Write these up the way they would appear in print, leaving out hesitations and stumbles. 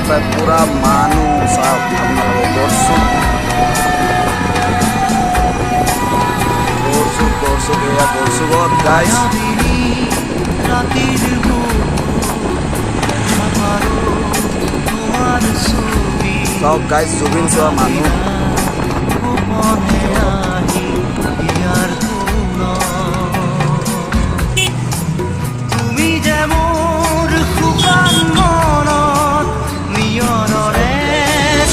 প্ৰায় পুৰা মানুহ চাওক আপোনালোকে দৰ্শক এয়া দৰ্শকত গাইছ চাওক গাইছ জুবিন চোৱা মানুহ তুমি যে মোৰ শুকান মনত নিয়ৰৰে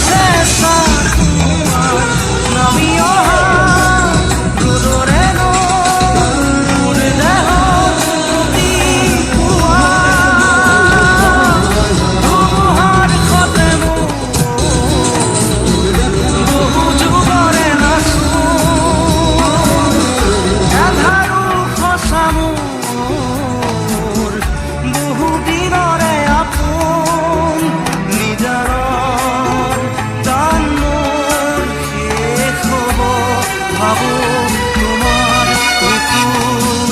চেঁচা তোমাৰ নামি অহা ৰ'দৰে মোৰ দেহত ৰাতিপুৱা ধুমুহাৰ সতে মোৰ বহু যুগৰে নাচোন এধাৰো সঁচা মোৰ বহু দিনৰে আপোন নিজাৰৰ গান মোৰ শেষ হ'ব ভাবোঁ তোমাৰ বুকুত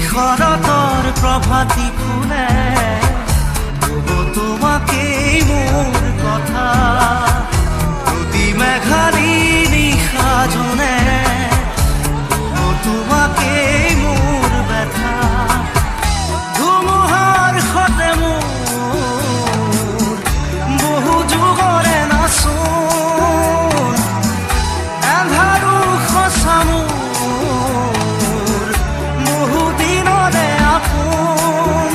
শৰতৰ প্ৰভাতী ফুলে ক'ব তোমাকেই মোৰ কথা প্ৰতি মেঘালী নিশা জোনে ক'ব তোমাকেই মোৰ ব্যথা ধুমুহাৰ সতে মোৰ বহু যুগৰে নাচোন এন্ধাৰো সঁচা মোৰ বহু দিনৰে আপোন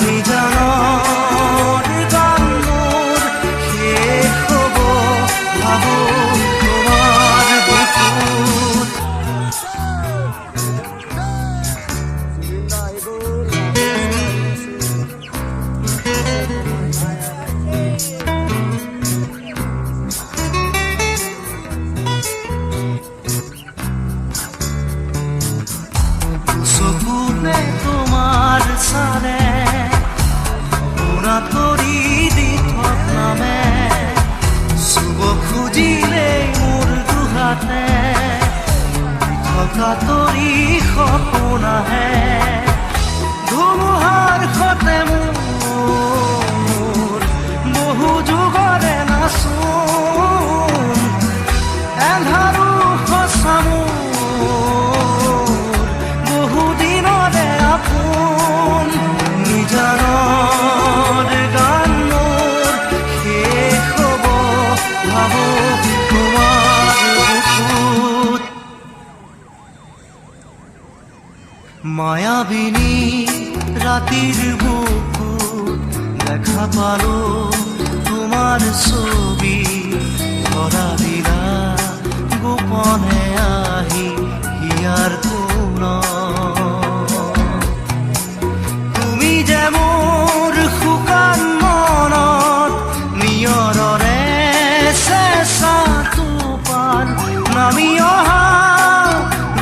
নিজানৰ গান মোৰ শেষ হ'ব ভাবোঁ তোমাৰ বুকুত চকুতে তোমাৰ চালে পুৰা তৰি দি থকামে চুব খুজিলেই মোৰ দুহাতে থকা তৰি সপোন আহে ধুমুহাৰ সতে মোৰ বহু যুগৰে নাচোন এন্ধাৰো সঁচা মোৰ বহু দিনৰে আপোন নিজানৰ গান মোৰ শেষ হ'ব ভাবোঁ তোমাৰ বুকুত মায়াবিনী ৰাতিৰ বুকুত দেখা পালোঁ তোমাৰ ছবি ধৰা দিলা গোপনে আহি হিয়াৰ তুমি যে মোৰ শুকান মনত নিয়ৰৰে চেঁচা টোপাল নামি অহা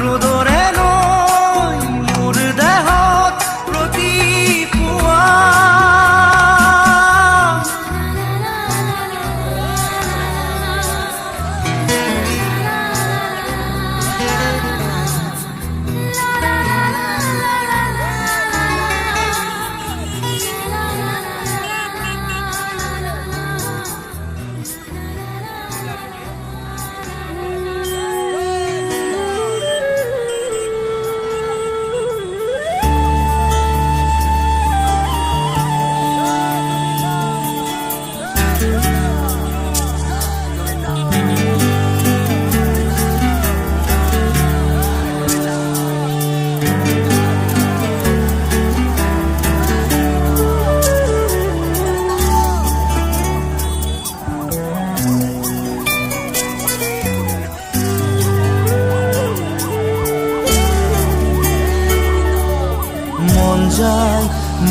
ৰ'দৰে নৈ মোৰ দেহত প্ৰতিপুৱা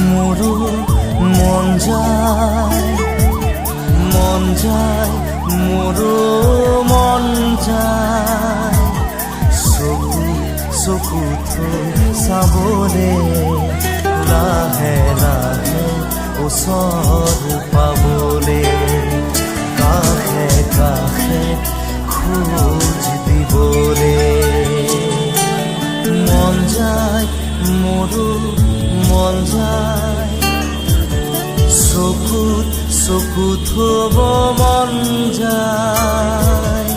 মোৰো মন যায় মোৰো মন যায় চকু থৈ চাবলে লাহে লাহে ওচৰ পাবলে কাষে কাষে খোজ দিবলে মন যায় মোৰো মন যায় চকু থব মন যায়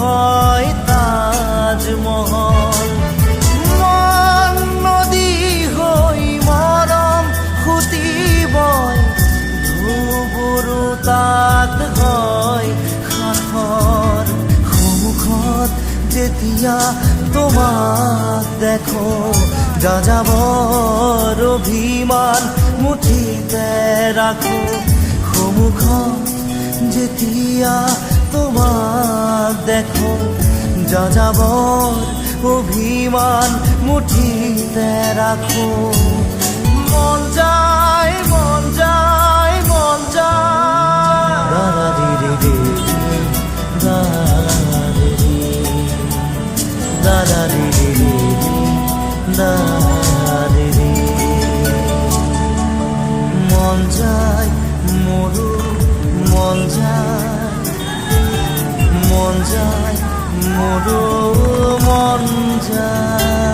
হয় তাজমহল মন নদী হৈ মৰম খুটিবই ধুবুৰু তাত হয় সাথৰ সন্মুখত যেতিয়া তোমাক দেখো যাযাবৰ অভিমান মুঠিতে ৰাখো সন্মুখত যেতিয়া তোমাক দেখো যাযাবৰ অভিমান মুঠিতে ৰাখো মন যায় মন যায় মন যায় দাদা দিদি দিদি দাদা দিদি দিদি দিদি মন যায় মোৰো মন যায় মন যায় মোৰো মন যায়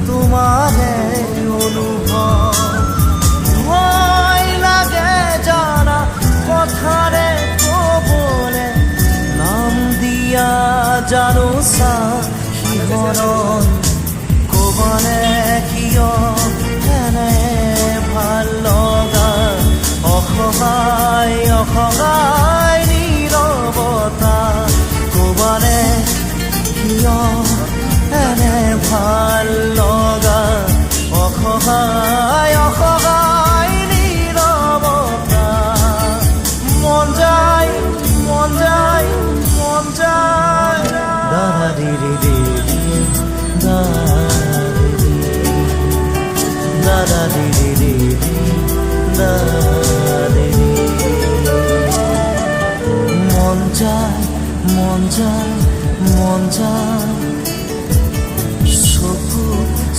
তোমাৰে অনুভৱ ভয় লাগে জানা কথাৰে ক'বলে নাম দিয়া জানো চা শিহৰণ ক'বলে কিয় এনে ভাল লগা অসহায় অসহায় নীৰৱতা ক'বলে কিয় এনে ভাল লগা অসহায় অসহায় নীৰৱতা মন যায় মন যায় মন যায় দাদা দিদি দিদি দাদা দিদি দিদি দিদি মন যায় মন যায় মন যায়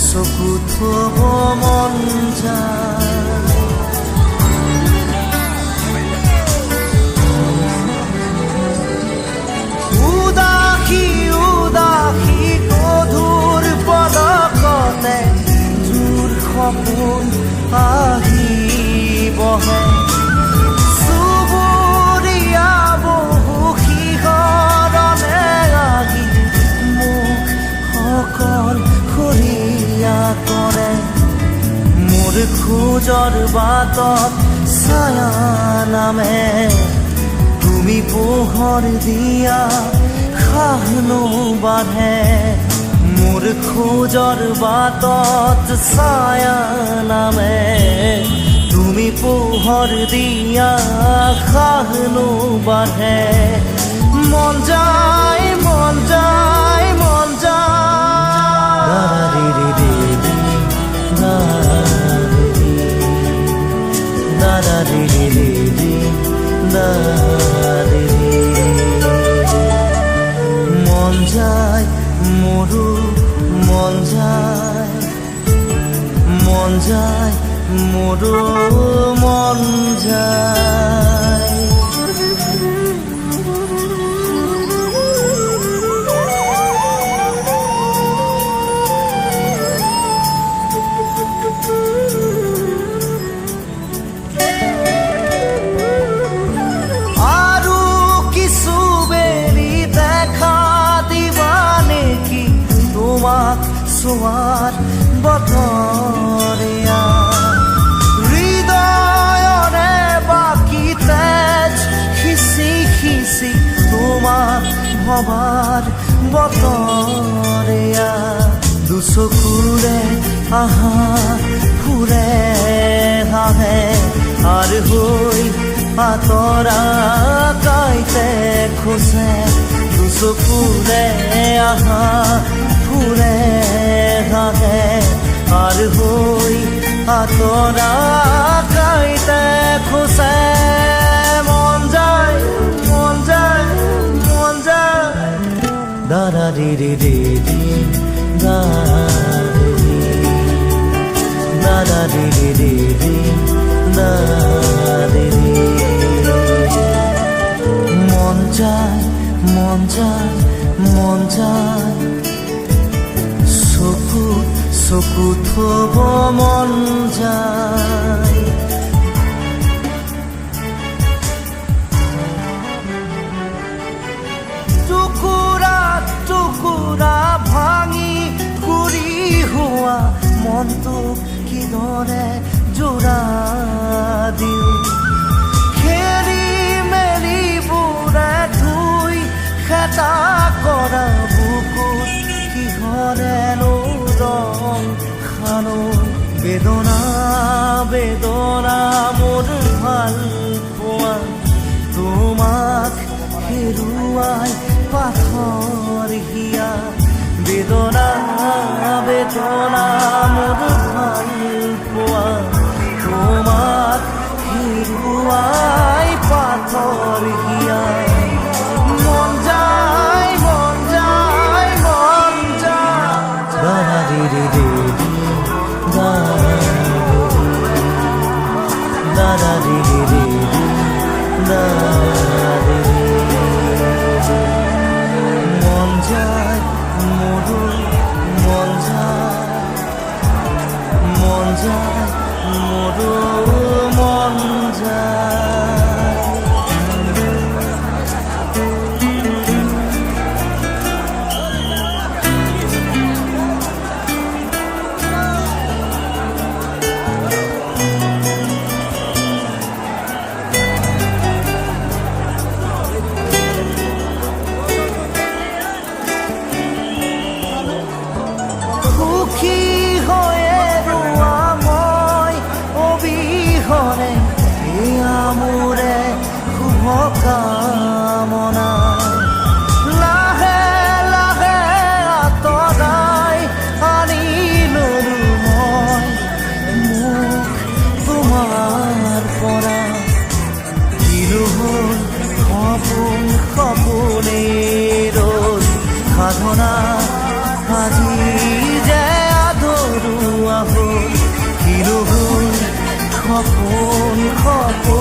চকু থব মন যায় উদাসী উদাসী গধুৰ পদকতে জোৰ সপোন আহি বহে চুবুৰীয়া বহু শিহৰণে আহি মোক সকল কৰে মোৰ খোজৰ বাটত ছায়া নামে তুমি পোহৰ দিয়া খাহনো বাঢ়ে মোৰ খোজৰ বাটত ছায়া নামে তুমি পোহৰ দিয়া খাহনো বাঢ়ে মন যায় মন যায় মন যায় দাদা দিদি দিদি দাদা দিদি দিদি দিদি মন যায় মোৰো মন যায় মন যায় মোৰো মন যায়। আৰু কিছু বেলি দেখা দিবা নেকি তোমাক চোৱাৰ বতৰীয়া হৃদয়ৰে বাকী তেজ খিচি খিচি তোমাক ভবাৰ বতৰীয়া দুচকুৰে আহা ফুৰে হাহে আৰ হৈ আতৰা কাইতে খোজে দুচকুৰে আহা ফুৰে হাহে আৰ হৈ আতৰা কাইতে খোজে মন যায় মন যায় মন যায় দাদা রে রে রে রে দাদা রে রে রে রে দাদা রে মন যায় মন যায় মন যায় চকু চকু থব মন যায় টুকুৰা টুকুৰা ভাঙি ঘূৰি হোৱা মনটোক কিদৰে জোৰা দিওঁ খেলি মেলিবোৰে ধুই খেতা কৰা বুকুত কিহৰেনো ৰং খানো বেদনা বেদনা মোৰ ভাল পোৱা তোমাক হেৰুৱাই পাথৰ হিয়া বেদনা বেদনা মোৰ ভাল পোৱা তোমাক হেৰুৱাই পাথৰ হিয়া মন যায় মন যায় মন যায় দাদা ৰে ৰে ৰে দাদা ৰে ৰে ৰে দাদা ৰে মন যায় মোৰো মন যায় মন যায় মোৰো মন যায় সুখী হৈয়ে ৰোৱা মই অবিহনে এয়া মোৰে শুভ কামনা লাহে লাহে আঁতৰাই আনি ললো মই মোক তোমাৰ পৰা কিনো হ'ল সপোন সপোনেই ৰ'ল সাধনা আজি যে আধৰুৱা হ'ল কিনো হ'ল সপোন সপোন